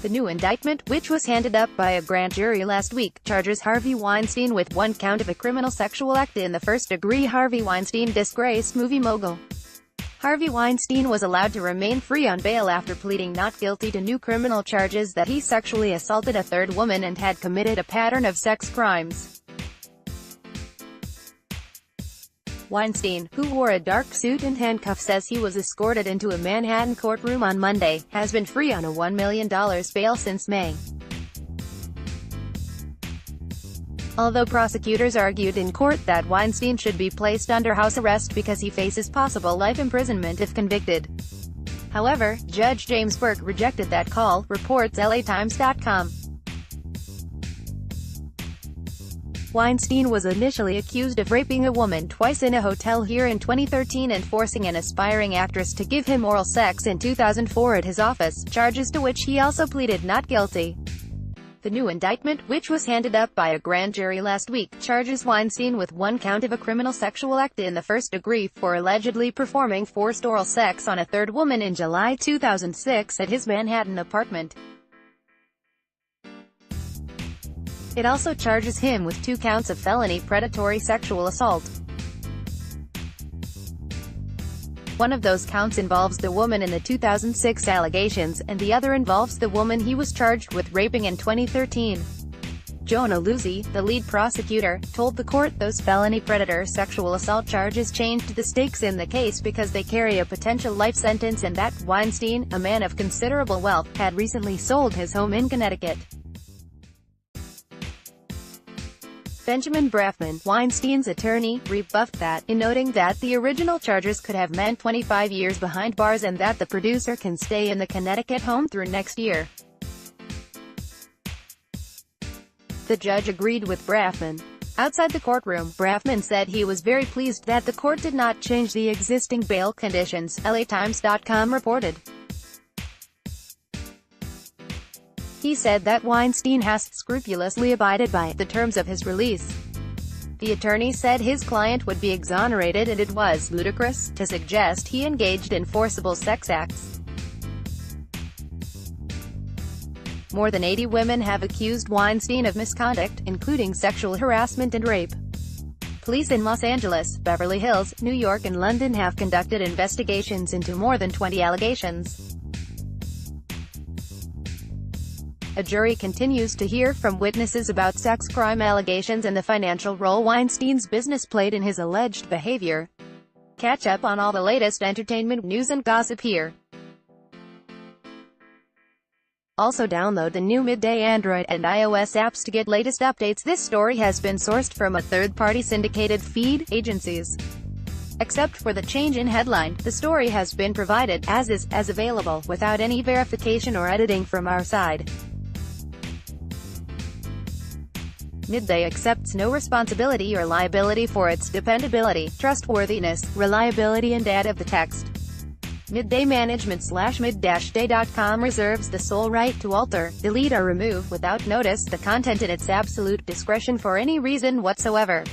The new indictment, which was handed up by a grand jury last week, charges Harvey Weinstein with one count of a criminal sexual act in the first degree. Harvey Weinstein, disgraced movie mogul. Harvey Weinstein was allowed to remain free on bail after pleading not guilty to new criminal charges that he sexually assaulted a third woman and had committed a pattern of sex crimes. Weinstein, who wore a dark suit and handcuffs as he was escorted into a Manhattan courtroom on Monday, has been free on a $1 million bail since May. Although prosecutors argued in court that Weinstein should be placed under house arrest because he faces possible life imprisonment if convicted. However, Judge James Burke rejected that call, reports LAtimes.com. Weinstein was initially accused of raping a woman twice in a hotel here in 2013 and forcing an aspiring actress to give him oral sex in 2004 at his office, charges to which he also pleaded not guilty. The new indictment, which was handed up by a grand jury last week, charges Weinstein with one count of a criminal sexual act in the first degree for allegedly performing forced oral sex on a third woman in July 2006 at his Manhattan apartment. It also charges him with 2 counts of felony predatory sexual assault. One of those counts involves the woman in the 2006 allegations, and the other involves the woman he was charged with raping in 2013. Jonah Luzzi, the lead prosecutor, told the court those felony predator sexual assault charges changed the stakes in the case because they carry a potential life sentence and that Weinstein, a man of considerable wealth, had recently sold his home in Connecticut. Benjamin Brafman, Weinstein's attorney, rebuffed that, in noting that the original charges could have meant 25 years behind bars and that the producer can stay in the Connecticut home through next year. The judge agreed with Brafman. Outside the courtroom, Brafman said he was very pleased that the court did not change the existing bail conditions, LAtimes.com reported. He said that Weinstein has scrupulously abided by the terms of his release. The attorney said his client would be exonerated and it was ludicrous to suggest he engaged in forcible sex acts. More than 80 women have accused Weinstein of misconduct, including sexual harassment and rape. Police in Los Angeles, Beverly Hills, New York and London have conducted investigations into more than 20 allegations. A jury continues to hear from witnesses about sex crime allegations and the financial role Weinstein's business played in his alleged behavior. Catch up on all the latest entertainment news and gossip here. Also download the new Midday Android and iOS apps to get latest updates. This story has been sourced from a third-party syndicated feed agencies. Except for the change in headline, the story has been provided as is, as available, without any verification or editing from our side. Midday accepts no responsibility or liability for its dependability, trustworthiness, reliability and date of the text. Midday Management/mid-day.com reserves the sole right to alter, delete or remove without notice the content in its absolute discretion for any reason whatsoever.